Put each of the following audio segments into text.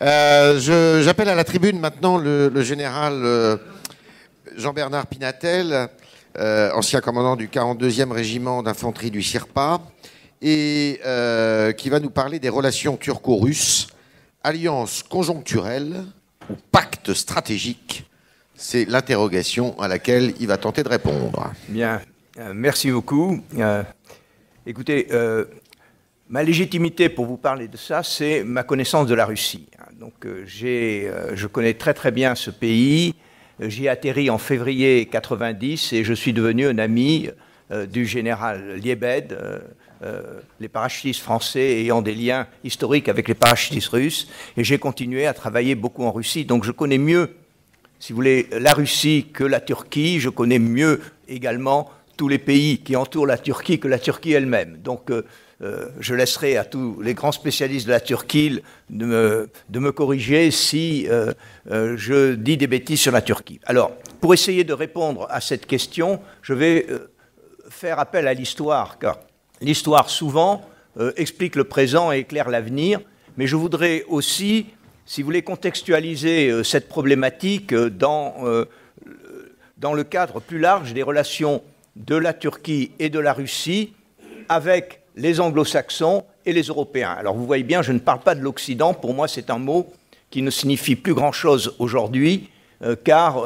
J'appelle à la tribune maintenant le général Jean-Bernard Pinatel, ancien commandant du 42e régiment d'infanterie du Sirpa, et qui va nous parler des relations turco-russes, alliance conjoncturelle ou pacte stratégique. C'est l'interrogation à laquelle il va tenter de répondre. Bien, merci beaucoup. Écoutez, ma légitimité pour vous parler de ça, c'est ma connaissance de la Russie. Donc, je connais très très bien ce pays. J'y ai atterri en février 90 et je suis devenu un ami du général Liebed, les parachutistes français ayant des liens historiques avec les parachutistes russes. Et j'ai continué à travailler beaucoup en Russie. Donc, je connais mieux, si vous voulez, la Russie que la Turquie. Je connais mieux également tous les pays qui entourent la Turquie que la Turquie elle-même. Donc, je laisserai à tous les grands spécialistes de la Turquie de me corriger si je dis des bêtises sur la Turquie. Alors, pour essayer de répondre à cette question, je vais faire appel à l'histoire, car l'histoire souvent explique le présent et éclaire l'avenir, mais je voudrais aussi, si vous voulez, contextualiser cette problématique dans le cadre plus large des relations de la Turquie et de la Russie avec les anglo-saxons et les Européens. Alors vous voyez bien, je ne parle pas de l'Occident, pour moi c'est un mot qui ne signifie plus grand-chose aujourd'hui, car,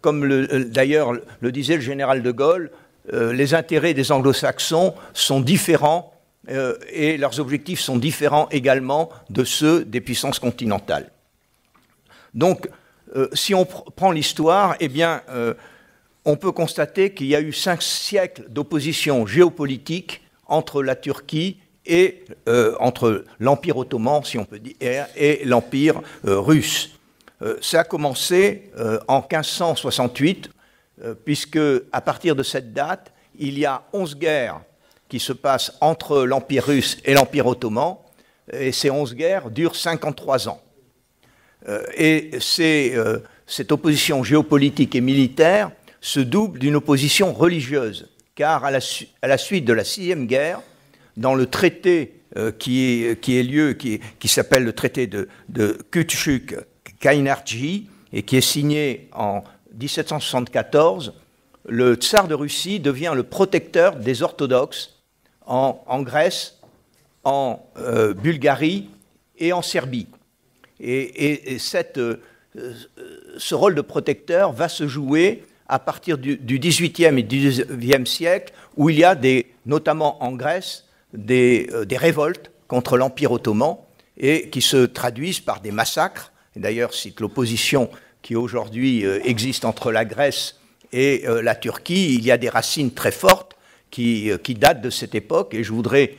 comme d'ailleurs le disait le général de Gaulle, les intérêts des anglo-saxons sont différents et leurs objectifs sont différents également de ceux des puissances continentales. Donc, si on prend l'histoire, eh bien, on peut constater qu'il y a eu 5 siècles d'opposition géopolitique entre la Turquie et entre l'Empire ottoman, si on peut dire, et l'Empire russe. Ça a commencé en 1568, puisque à partir de cette date, il y a 11 guerres qui se passent entre l'Empire russe et l'Empire ottoman, et ces 11 guerres durent 53 ans. Et cette opposition géopolitique et militaire se double d'une opposition religieuse, car à la suite de la 6e guerre, dans le traité qui s'appelle le traité de Küçük-Kaynarca et qui est signé en 1774, le tsar de Russie devient le protecteur des orthodoxes en Grèce, en Bulgarie et en Serbie. Et ce rôle de protecteur va se jouer à partir du XVIIIe et XIXe siècle, où il y a notamment en Grèce des révoltes contre l'Empire ottoman et qui se traduisent par des massacres. Et d'ailleurs, c'est l'opposition qui aujourd'hui existe entre la Grèce et la Turquie. Il y a des racines très fortes qui datent de cette époque, et je voudrais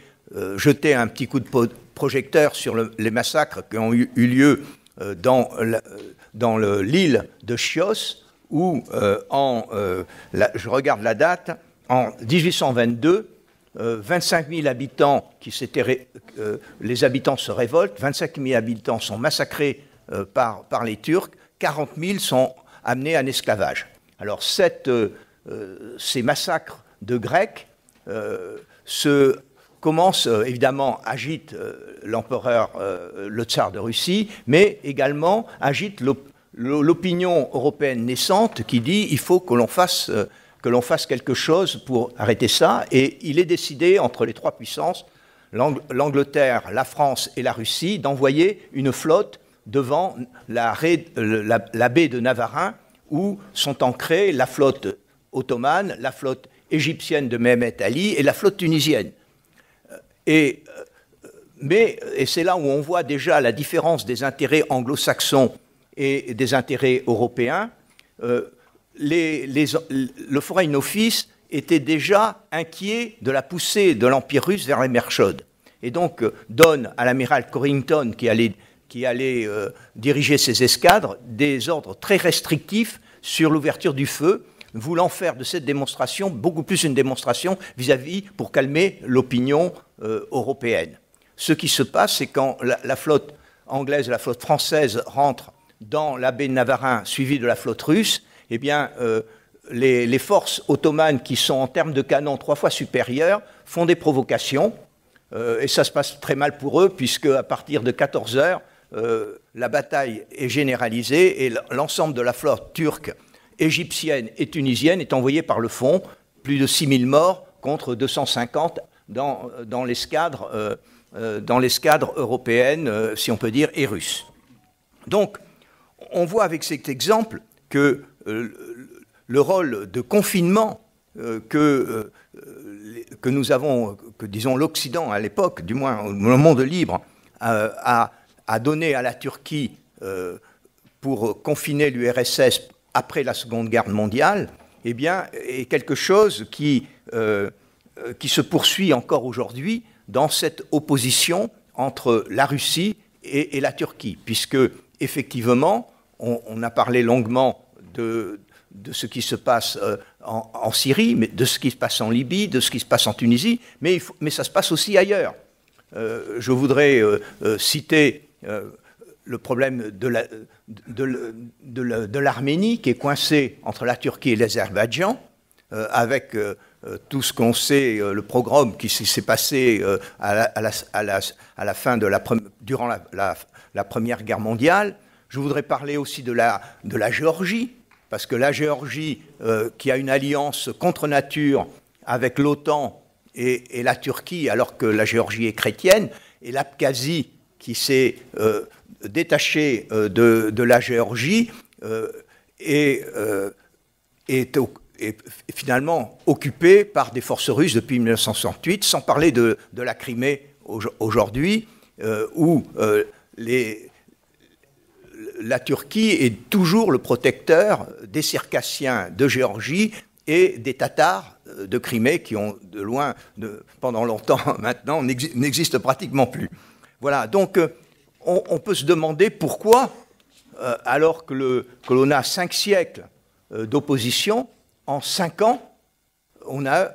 jeter un petit coup de projecteur sur les massacres qui ont eu lieu dans l'île de Chios, où, je regarde la date, en 1822, 25 000 habitants, les habitants se révoltent, 25 000 habitants sont massacrés par les Turcs, 40 000 sont amenés en esclavage. Alors ces massacres de Grecs commencent, évidemment, agitent l'empereur, le tsar de Russie, mais également agitent l'opinion européenne naissante qui dit il faut que l'on fasse quelque chose pour arrêter ça. Et il est décidé entre les 3 puissances, l'Angleterre, la France et la Russie, d'envoyer une flotte devant la baie de Navarin, où sont ancrées la flotte ottomane, la flotte égyptienne de Mehmet Ali et la flotte tunisienne. Et c'est là où on voit déjà la différence des intérêts anglo-saxons et des intérêts européens. Le Foreign Office était déjà inquiet de la poussée de l'Empire russe vers les mers chaudes. Et donc donne à l'amiral Corrington, qui allait diriger ses escadres, des ordres très restrictifs sur l'ouverture du feu, voulant faire de cette démonstration beaucoup plus une démonstration pour calmer l'opinion européenne. Ce qui se passe, c'est quand la flotte anglaise et la flotte française rentrent dans la baie de Navarin, suivie de la flotte russe, eh bien, les forces ottomanes, qui sont en termes de canon 3 fois supérieures, font des provocations, et ça se passe très mal pour eux, puisque à partir de 14 heures, la bataille est généralisée et l'ensemble de la flotte turque, égyptienne et tunisienne est envoyée par le fond, plus de 6000 morts contre 250 dans l'escadre européenne, si on peut dire, et russe. Donc, on voit avec cet exemple que le rôle de confinement que nous avons, que disons l'Occident à l'époque, du moins le monde libre, a donné à la Turquie pour confiner l'URSS après la Seconde Guerre mondiale, eh bien, est quelque chose qui se poursuit encore aujourd'hui dans cette opposition entre la Russie et la Turquie, puisque effectivement, on a parlé longuement de ce qui se passe en Syrie, mais de ce qui se passe en Libye, de ce qui se passe en Tunisie, mais ça se passe aussi ailleurs. Je voudrais citer le problème de l'Arménie, qui est coincée entre la Turquie et l'Azerbaïdjan, avec tout ce qu'on sait, le pogrom qui s'est passé à la fin durant la Première Guerre mondiale. Je voudrais parler aussi de la Géorgie, parce que la Géorgie, qui a une alliance contre nature avec l'OTAN et la Turquie, alors que la Géorgie est chrétienne, et l'Abkhazie, qui s'est détachée de la Géorgie, est finalement occupée par des forces russes depuis 1968, sans parler de la Crimée aujourd'hui, où la Turquie est toujours le protecteur des Circassiens de Géorgie et des Tatars de Crimée qui ont pendant longtemps maintenant n'existent pratiquement plus. Voilà, donc on peut se demander pourquoi, alors que l'on a 5 siècles d'opposition, en 5 ans, on a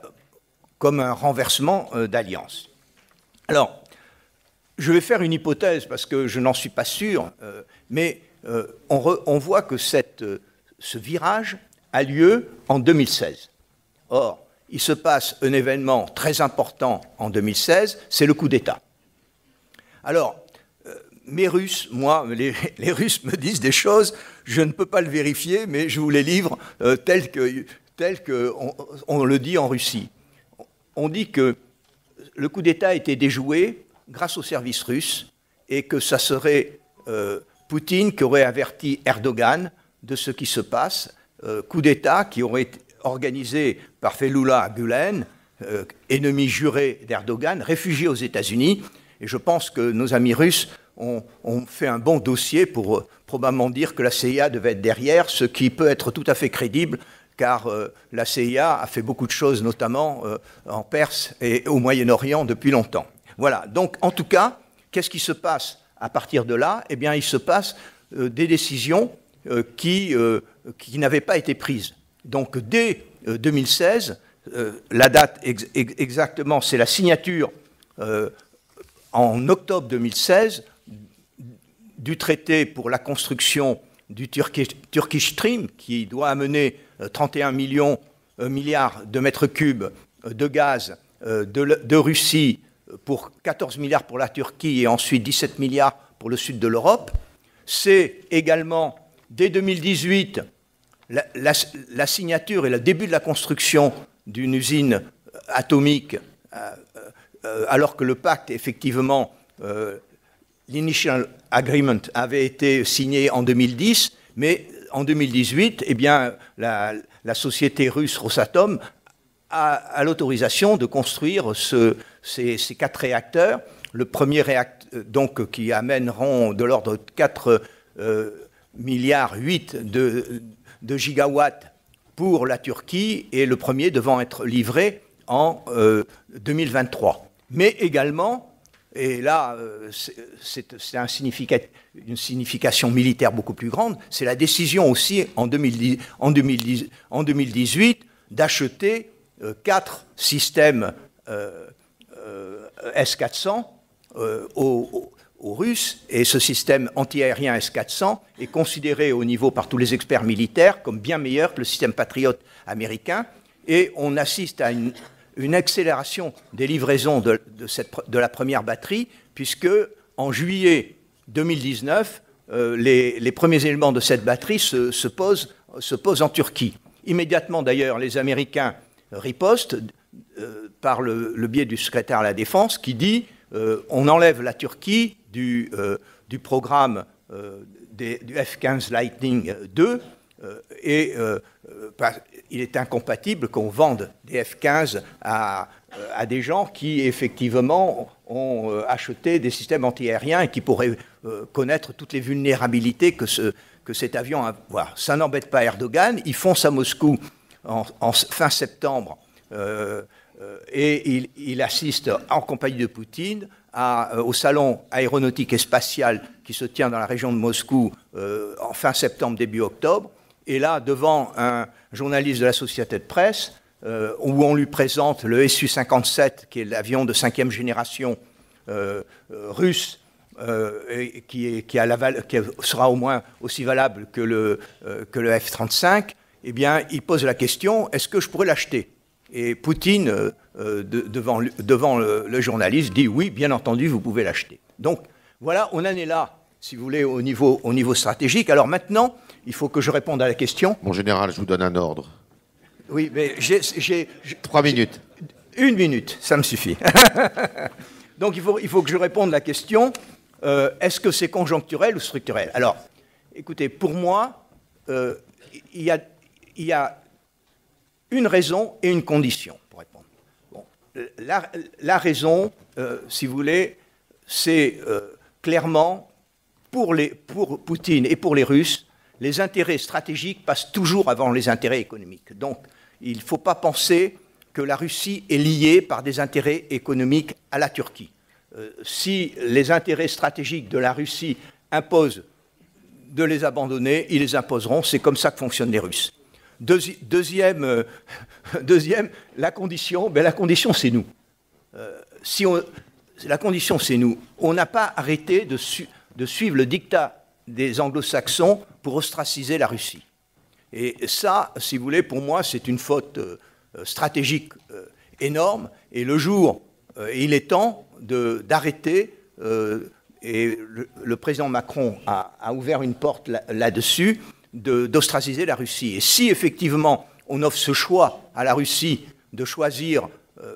comme un renversement d'alliance. Alors, je vais faire une hypothèse parce que je n'en suis pas sûr, mais on voit que ce virage a lieu en 2016. Or, il se passe un événement très important en 2016, c'est le coup d'État. Alors, les Russes me disent des choses, je ne peux pas le vérifier, mais je vous les livre telles qu'on le dit en Russie. On dit que le coup d'État a été déjoué grâce aux services russes et que ça serait Poutine qui aurait averti Erdogan de ce qui se passe, coup d'État qui aurait été organisé par Fethullah Gülen, ennemi juré d'Erdogan, réfugié aux États-Unis. Et je pense que nos amis russes ont fait un bon dossier pour probablement dire que la CIA devait être derrière, ce qui peut être tout à fait crédible, car la CIA a fait beaucoup de choses, notamment en Perse et au Moyen-Orient depuis longtemps. Voilà, donc en tout cas, qu'est-ce qui se passe à partir de là? Eh bien, il se passe des décisions qui n'avaient pas été prises. Donc dès 2016, la date exactement, c'est la signature en octobre 2016 du traité pour la construction du Turkish Stream, qui doit amener 31 milliards de mètres cubes de gaz de Russie pour 14 milliards pour la Turquie et ensuite 17 milliards pour le sud de l'Europe. C'est également, dès 2018, la signature et le début de la construction d'une usine atomique, alors que le pacte, effectivement, l'Initial Agreement avait été signé en 2010, mais en 2018, eh bien, la société russe Rosatom a l'autorisation de construire ces 4 réacteurs. Le premier réacteur, donc, qui amèneront de l'ordre de 4,8 milliards de gigawatts pour la Turquie, et le premier devant être livré en 2023. Mais également, et là, c'est une signification militaire beaucoup plus grande, c'est la décision aussi en 2018 d'acheter 4 systèmes S-400 aux Russes, et ce système antiaérien S-400 est considéré au niveau par tous les experts militaires comme bien meilleur que le système Patriot américain, et on assiste à une accélération des livraisons de la première batterie, puisque en juillet 2019, les premiers éléments de cette batterie se posent en Turquie. Immédiatement, d'ailleurs, les Américains ripostent par le biais du secrétaire à la Défense qui dit on enlève la Turquie du programme du F-15 Lightning II et il est incompatible qu'on vende des F-15 à des gens qui, effectivement, ont acheté des systèmes antiaériens et qui pourraient connaître toutes les vulnérabilités que cet avion a. Voilà. Ça n'embête pas Erdogan. Il fonce à Moscou en fin septembre et il assiste en compagnie de Poutine au salon aéronautique et spatial qui se tient dans la région de Moscou en fin septembre, début octobre. Et là, devant un journaliste de la Société de Presse, où on lui présente le Su-57, qui est l'avion de 5e génération russe, qui sera au moins aussi valable que le F-35, eh bien, il pose la question, est-ce que je pourrais l'acheter? Et Poutine, devant le journaliste, dit oui, bien entendu, vous pouvez l'acheter. Donc, voilà, on en est là, si vous voulez, au niveau stratégique. Alors maintenant, il faut que je réponde à la question. Mon général, je vous donne un ordre. Oui, mais 3 minutes. 1 minute, ça me suffit. Donc il faut que je réponde à la question, est-ce que c'est conjoncturel ou structurel? Alors, écoutez, pour moi, il y a une raison et une condition pour répondre. Bon, la raison, si vous voulez, c'est clairement, pour Poutine et pour les Russes, les intérêts stratégiques passent toujours avant les intérêts économiques. Donc, il ne faut pas penser que la Russie est liée par des intérêts économiques à la Turquie. Si les intérêts stratégiques de la Russie imposent de les abandonner, ils les imposeront. C'est comme ça que fonctionnent les Russes. Deuxième, la condition, la condition, c'est nous. La condition, c'est nous. On n'a pas arrêté de suivre le diktat des anglo-saxons pour ostraciser la Russie. Et ça, si vous voulez, pour moi, c'est une faute stratégique énorme. Et le jour, il est temps d'arrêter, et le président Macron a ouvert une porte là-dessus, d'ostraciser la Russie. Et si, effectivement, on offre ce choix à la Russie de choisir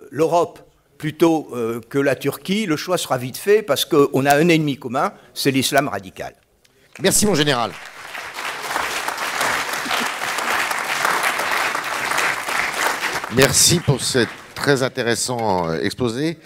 l'Europe plutôt que la Turquie, le choix sera vite fait parce qu'on a un ennemi commun, c'est l'islam radical. Merci, mon général. Merci pour ce très intéressant exposé.